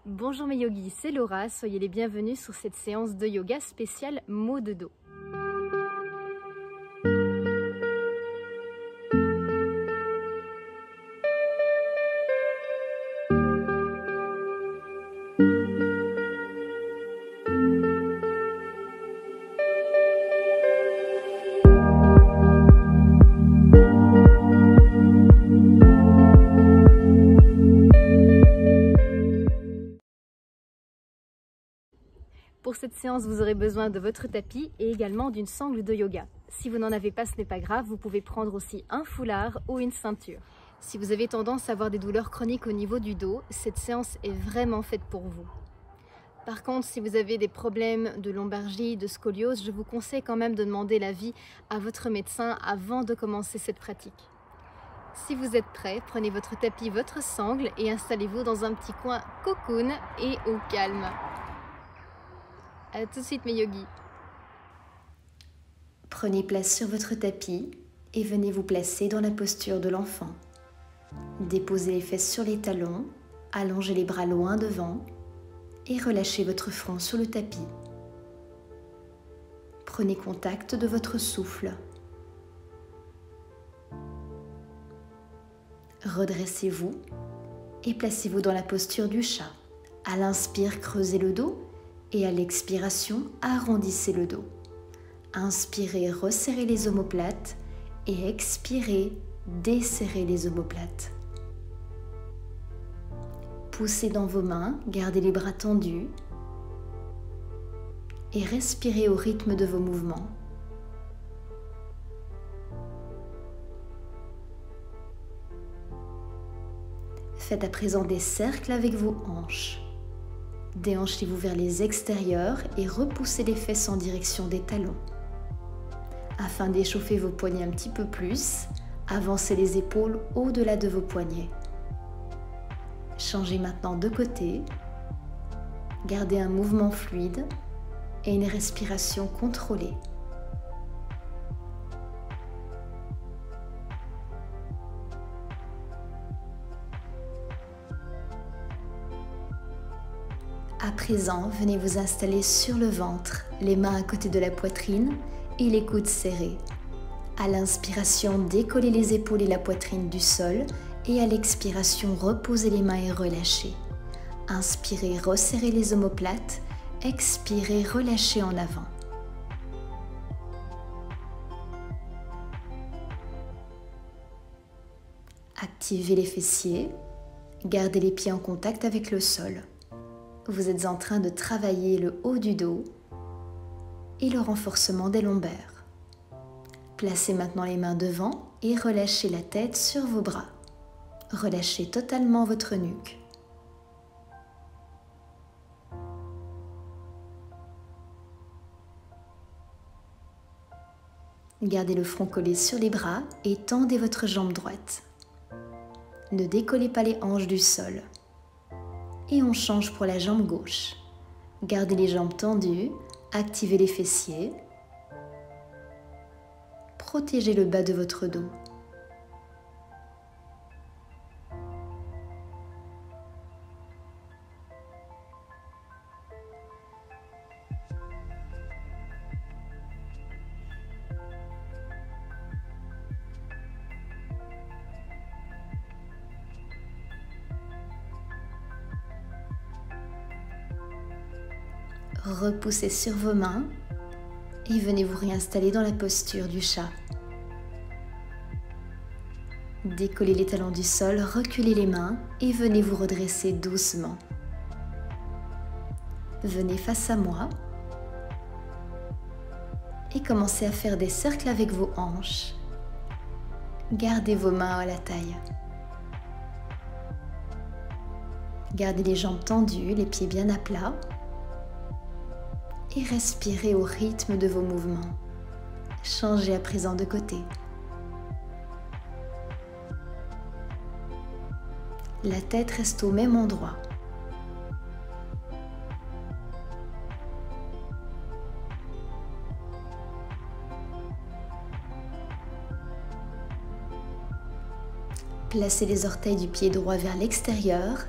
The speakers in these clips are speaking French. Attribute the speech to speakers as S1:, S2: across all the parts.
S1: Bonjour mes yogis, c'est Laura, soyez les bienvenus sur cette séance de yoga spéciale maux de dos. Pour cette séance, vous aurez besoin de votre tapis et également d'une sangle de yoga. Si vous n'en avez pas, ce n'est pas grave, vous pouvez prendre aussi un foulard ou une ceinture. Si vous avez tendance à avoir des douleurs chroniques au niveau du dos, cette séance est vraiment faite pour vous. Par contre, si vous avez des problèmes de lombalgie, de scoliose, je vous conseille quand même de demander l'avis à votre médecin avant de commencer cette pratique. Si vous êtes prêts, prenez votre tapis, votre sangle et installez-vous dans un petit coin cocoon et au calme. A tout de suite mes yogis.
S2: Prenez place sur votre tapis et venez vous placer dans la posture de l'enfant. Déposez les fesses sur les talons, allongez les bras loin devant et relâchez votre front sur le tapis. Prenez contact de votre souffle. Redressez-vous et placez-vous dans la posture du chat. À l'inspire, creusez le dos. Et à l'expiration, arrondissez le dos. Inspirez, resserrez les omoplates et expirez, desserrez les omoplates. Poussez dans vos mains, gardez les bras tendus et respirez au rythme de vos mouvements. Faites à présent des cercles avec vos hanches. Déhanchez-vous vers les extérieurs et repoussez les fesses en direction des talons. Afin d'échauffer vos poignets un petit peu plus, avancez les épaules au-delà de vos poignets. Changez maintenant de côté. Gardez un mouvement fluide et une respiration contrôlée. À présent, venez vous installer sur le ventre, les mains à côté de la poitrine et les coudes serrés. À l'inspiration, décollez les épaules et la poitrine du sol et à l'expiration, reposez les mains et relâchez. Inspirez, resserrez les omoplates, expirez, relâchez en avant. Activez les fessiers, gardez les pieds en contact avec le sol. Vous êtes en train de travailler le haut du dos et le renforcement des lombaires. Placez maintenant les mains devant et relâchez la tête sur vos bras. Relâchez totalement votre nuque. Gardez le front collé sur les bras et tendez votre jambe droite. Ne décollez pas les hanches du sol. Et on change pour la jambe gauche. Gardez les jambes tendues, activez les fessiers. Protégez le bas de votre dos. Repoussez sur vos mains et venez vous réinstaller dans la posture du chat. Décollez les talons du sol, reculez les mains et venez vous redresser doucement. Venez face à moi et commencez à faire des cercles avec vos hanches. Gardez vos mains à la taille. Gardez les jambes tendues, les pieds bien à plat. Et respirez au rythme de vos mouvements. Changez à présent de côté. La tête reste au même endroit. Placez les orteils du pied droit vers l'extérieur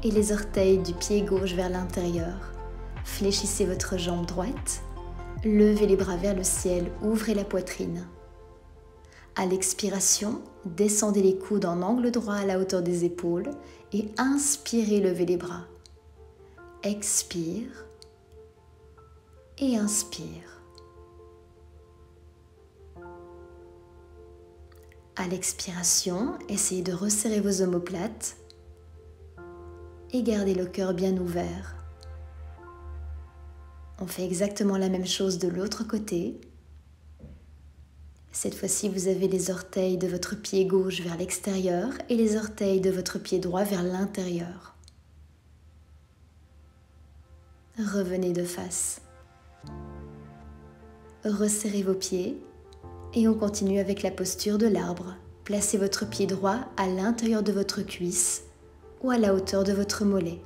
S2: et les orteils du pied gauche vers l'intérieur. Fléchissez votre jambe droite. Levez les bras vers le ciel, ouvrez la poitrine. À l'expiration, descendez les coudes en angle droit à la hauteur des épaules et inspirez, levez les bras. Expire et inspire. À l'expiration, essayez de resserrer vos omoplates et gardez le cœur bien ouvert. On fait exactement la même chose de l'autre côté. Cette fois-ci, vous avez les orteils de votre pied gauche vers l'extérieur et les orteils de votre pied droit vers l'intérieur. Revenez de face. Resserrez vos pieds et on continue avec la posture de l'arbre. Placez votre pied droit à l'intérieur de votre cuisse ou à la hauteur de votre mollet.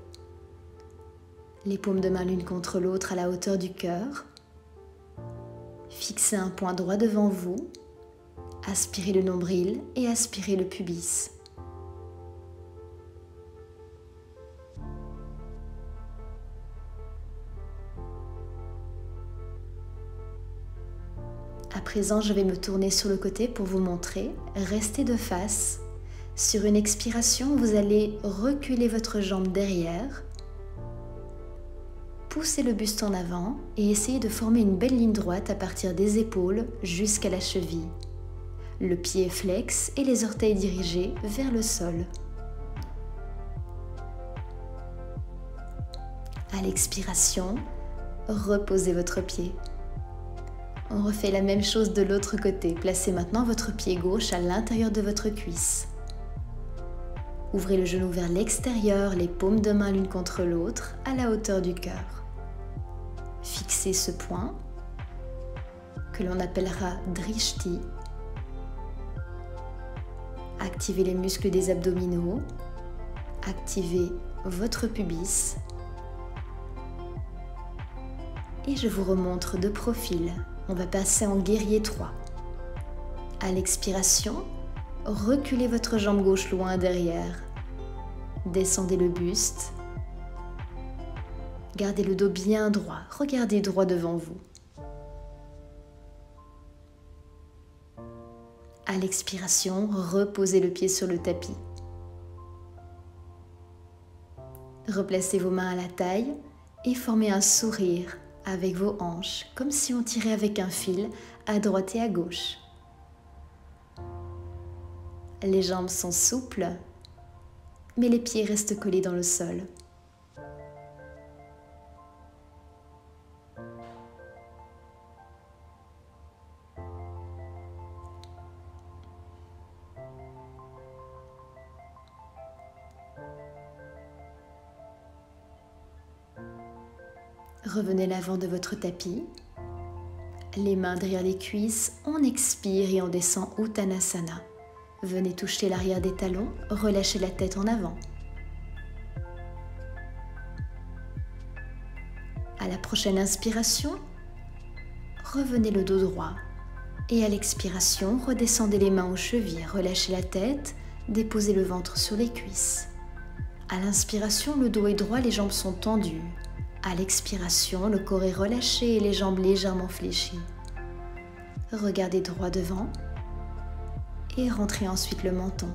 S2: Les paumes de main l'une contre l'autre à la hauteur du cœur. Fixez un point droit devant vous. Aspirez le nombril et aspirez le pubis. À présent, je vais me tourner sur le côté pour vous montrer. Restez de face. Sur une expiration, vous allez reculer votre jambe derrière. Poussez le buste en avant et essayez de former une belle ligne droite à partir des épaules jusqu'à la cheville. Le pied flex et les orteils dirigés vers le sol. À l'expiration, reposez votre pied. On refait la même chose de l'autre côté. Placez maintenant votre pied gauche à l'intérieur de votre cuisse. Ouvrez le genou vers l'extérieur, les paumes de main l'une contre l'autre, à la hauteur du cœur. Fixez ce point, que l'on appellera drishti. Activez les muscles des abdominaux. Activez votre pubis. Et je vous remontre de profil. On va passer en guerrier 3. À l'expiration, reculez votre jambe gauche loin derrière. Descendez le buste. Gardez le dos bien droit. Regardez droit devant vous. À l'expiration, reposez le pied sur le tapis. Replacez vos mains à la taille et formez un sourire avec vos hanches, comme si on tirait avec un fil à droite et à gauche. Les jambes sont souples, mais les pieds restent collés dans le sol. Revenez l'avant de votre tapis, les mains derrière les cuisses, on expire et on descend Uttanasana. Venez toucher l'arrière des talons, relâchez la tête en avant. À la prochaine inspiration, revenez le dos droit et à l'expiration, redescendez les mains aux chevilles, relâchez la tête, déposez le ventre sur les cuisses. À l'inspiration, le dos est droit, les jambes sont tendues. À l'expiration, le corps est relâché et les jambes légèrement fléchies. Regardez droit devant et rentrez ensuite le menton.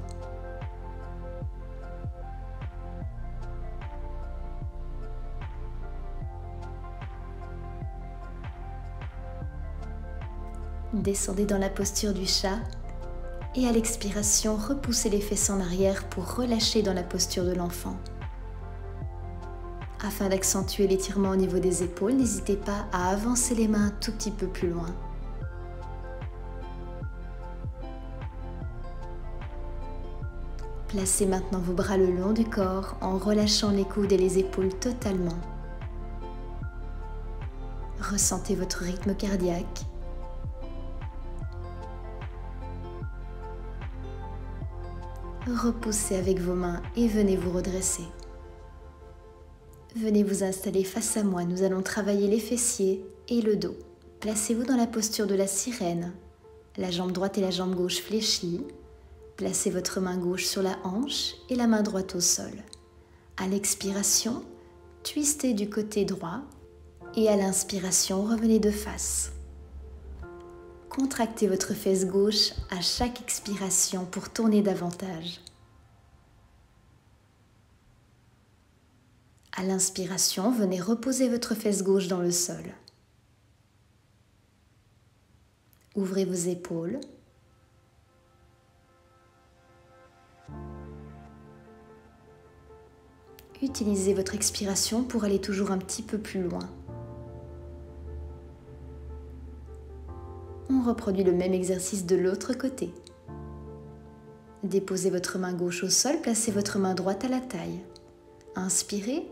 S2: Descendez dans la posture du chat et à l'expiration, repoussez les fesses en arrière pour relâcher dans la posture de l'enfant. Afin d'accentuer l'étirement au niveau des épaules, n'hésitez pas à avancer les mains un tout petit peu plus loin. Placez maintenant vos bras le long du corps en relâchant les coudes et les épaules totalement. Ressentez votre rythme cardiaque. Repoussez avec vos mains et venez vous redresser. Venez vous installer face à moi, nous allons travailler les fessiers et le dos. Placez-vous dans la posture de la sirène, la jambe droite et la jambe gauche fléchies. Placez votre main gauche sur la hanche et la main droite au sol. À l'expiration, twistez du côté droit et à l'inspiration, revenez de face. Contractez votre fesse gauche à chaque expiration pour tourner davantage. À l'inspiration, venez reposer votre fesse gauche dans le sol. Ouvrez vos épaules. Utilisez votre expiration pour aller toujours un petit peu plus loin. On reproduit le même exercice de l'autre côté. Déposez votre main gauche au sol, placez votre main droite à la taille. Inspirez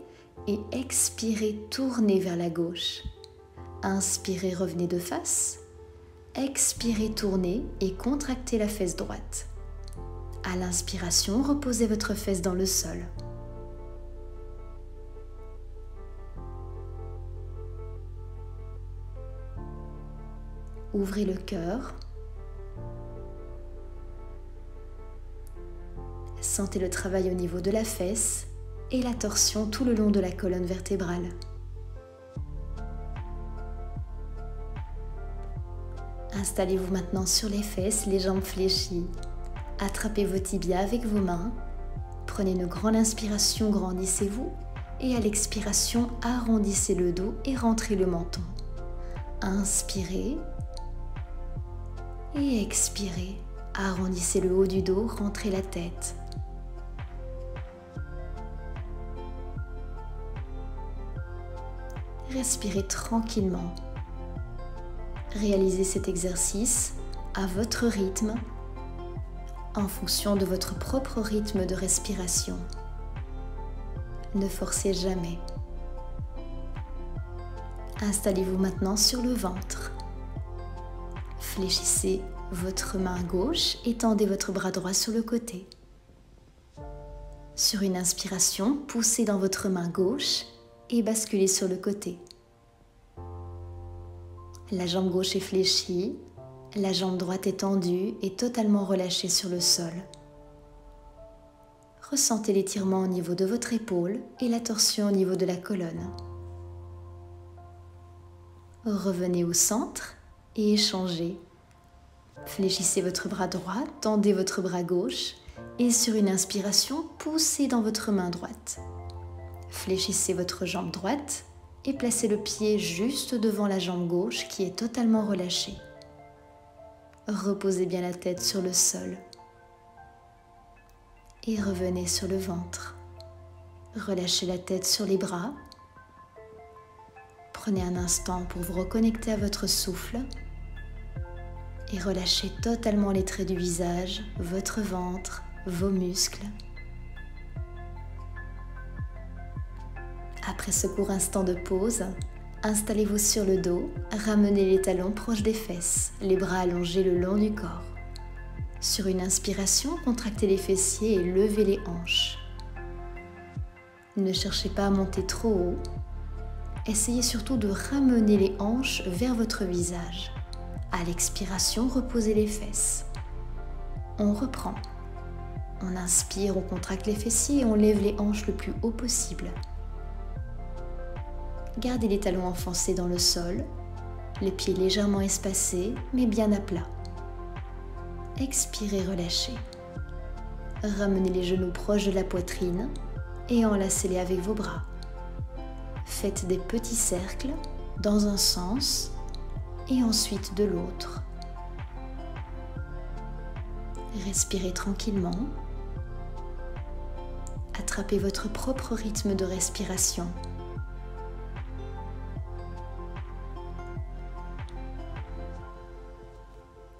S2: et expirez, tournez vers la gauche. Inspirez, revenez de face. Expirez, tournez et contractez la fesse droite. À l'inspiration, reposez votre fesse dans le sol. Ouvrez le cœur. Sentez le travail au niveau de la fesse et la torsion tout le long de la colonne vertébrale. Installez-vous maintenant sur les fesses, les jambes fléchies. Attrapez vos tibias avec vos mains. Prenez une grande inspiration, grandissez-vous. Et à l'expiration, arrondissez le dos et rentrez le menton. Inspirez. Et expirez. Arrondissez le haut du dos, rentrez la tête. Respirez tranquillement. Réalisez cet exercice à votre rythme, en fonction de votre propre rythme de respiration. Ne forcez jamais. Installez-vous maintenant sur le ventre. Fléchissez votre main gauche et tendez votre bras droit sur le côté. Sur une inspiration, poussez dans votre main gauche et basculez sur le côté. La jambe gauche est fléchie, la jambe droite est tendue et totalement relâchée sur le sol. Ressentez l'étirement au niveau de votre épaule et la torsion au niveau de la colonne. Revenez au centre et échangez. Fléchissez votre bras droit, tendez votre bras gauche et sur une inspiration, poussez dans votre main droite. Fléchissez votre jambe droite et placez le pied juste devant la jambe gauche qui est totalement relâchée. Reposez bien la tête sur le sol et revenez sur le ventre. Relâchez la tête sur les bras. Prenez un instant pour vous reconnecter à votre souffle et relâchez totalement les traits du visage, votre ventre, vos muscles. Après ce court instant de pause, installez-vous sur le dos, ramenez les talons proches des fesses, les bras allongés le long du corps. Sur une inspiration, contractez les fessiers et levez les hanches. Ne cherchez pas à monter trop haut. Essayez surtout de ramener les hanches vers votre visage. À l'expiration, reposez les fesses. On reprend. On inspire, on contracte les fessiers et on lève les hanches le plus haut possible. Gardez les talons enfoncés dans le sol, les pieds légèrement espacés, mais bien à plat. Expirez, relâchez. Ramenez les genoux proches de la poitrine et enlacez-les avec vos bras. Faites des petits cercles dans un sens et ensuite de l'autre. Respirez tranquillement. Attrapez votre propre rythme de respiration.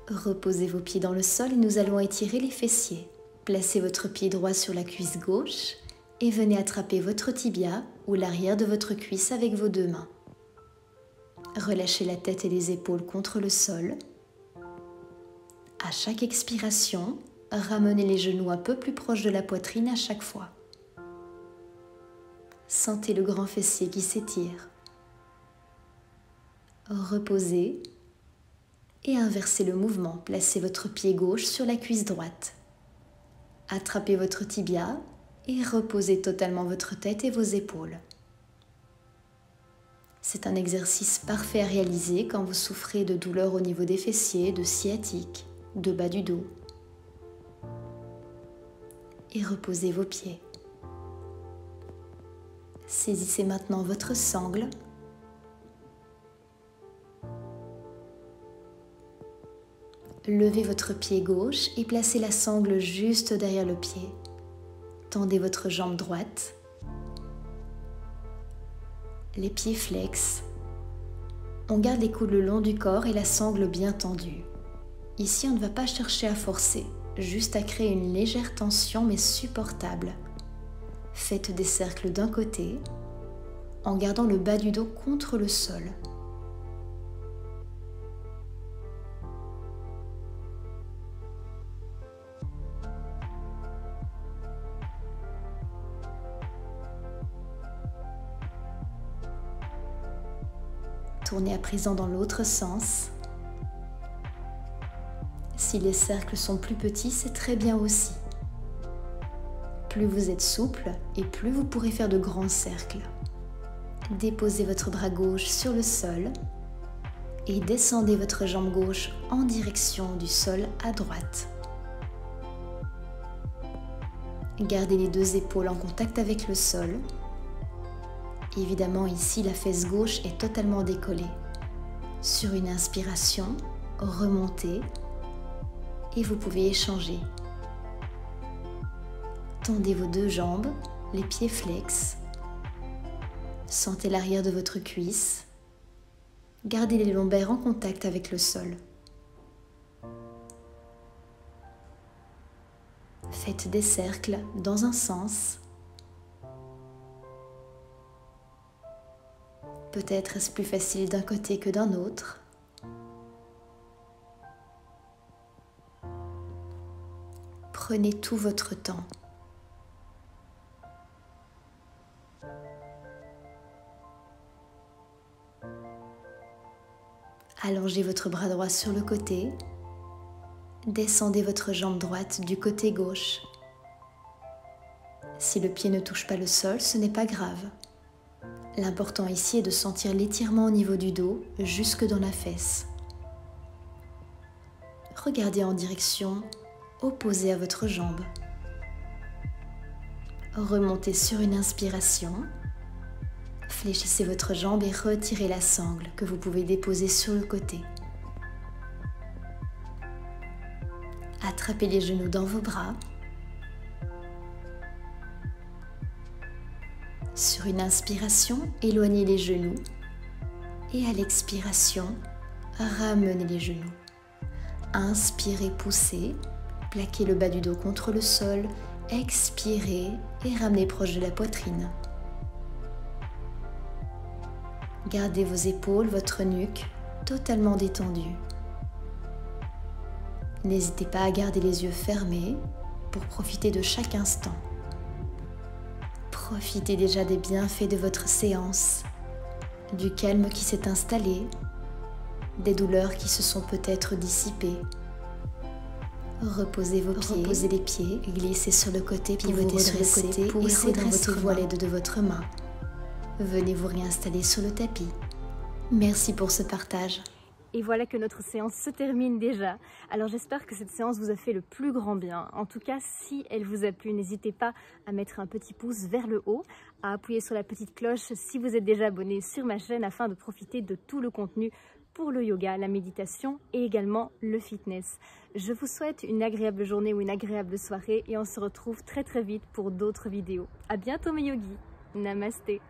S2: Reposez vos pieds dans le sol et nous allons étirer les fessiers. Placez votre pied droit sur la cuisse gauche et venez attraper votre tibia ou l'arrière de votre cuisse avec vos deux mains. Relâchez la tête et les épaules contre le sol. À chaque expiration, ramenez les genoux un peu plus proches de la poitrine à chaque fois. Sentez le grand fessier qui s'étire. Reposez et inversez le mouvement. Placez votre pied gauche sur la cuisse droite. Attrapez votre tibia et reposez totalement votre tête et vos épaules. C'est un exercice parfait à réaliser quand vous souffrez de douleurs au niveau des fessiers, de sciatique, de bas du dos. Et reposez vos pieds. Saisissez maintenant votre sangle. Levez votre pied gauche et placez la sangle juste derrière le pied. Tendez votre jambe droite. Les pieds flex. On garde les coudes le long du corps et la sangle bien tendue. Ici, on ne va pas chercher à forcer, juste à créer une légère tension mais supportable. Faites des cercles d'un côté en gardant le bas du dos contre le sol. Tournez à présent dans l'autre sens. Si les cercles sont plus petits, c'est très bien aussi. Plus vous êtes souple et plus vous pourrez faire de grands cercles. Déposez votre bras gauche sur le sol et descendez votre jambe gauche en direction du sol à droite. Gardez les deux épaules en contact avec le sol. Évidemment, ici, la fesse gauche est totalement décollée. Sur une inspiration, remontez et vous pouvez échanger. Tendez vos deux jambes, les pieds flex. Sentez l'arrière de votre cuisse. Gardez les lombaires en contact avec le sol. Faites des cercles dans un sens. Peut-être est-ce plus facile d'un côté que d'un autre. Prenez tout votre temps. Allongez votre bras droit sur le côté. Descendez votre jambe droite du côté gauche. Si le pied ne touche pas le sol, ce n'est pas grave. L'important ici est de sentir l'étirement au niveau du dos jusque dans la fesse. Regardez en direction opposée à votre jambe. Remontez sur une inspiration. Fléchissez votre jambe et retirez la sangle que vous pouvez déposer sur le côté. Attrapez les genoux dans vos bras. Sur une inspiration, éloignez les genoux et à l'expiration, ramenez les genoux. Inspirez, poussez, plaquez le bas du dos contre le sol, expirez et ramenez proche de la poitrine. Gardez vos épaules, votre nuque totalement détendue. N'hésitez pas à garder les yeux fermés pour profiter de chaque instant. Profitez déjà des bienfaits de votre séance, du calme qui s'est installé, des douleurs qui se sont peut-être dissipées. Reposez vos pieds, reposez les pieds, glissez sur le côté, pivotez sur le côté et redressez-vous à l'aide de votre main. Venez vous réinstaller sur le tapis. Merci pour ce partage.
S1: Et voilà que notre séance se termine déjà. Alors j'espère que cette séance vous a fait le plus grand bien. En tout cas, si elle vous a plu, n'hésitez pas à mettre un petit pouce vers le haut, à appuyer sur la petite cloche si vous êtes déjà abonné sur ma chaîne afin de profiter de tout le contenu pour le yoga, la méditation et également le fitness. Je vous souhaite une agréable journée ou une agréable soirée et on se retrouve très vite pour d'autres vidéos. À bientôt mes yogis. Namasté.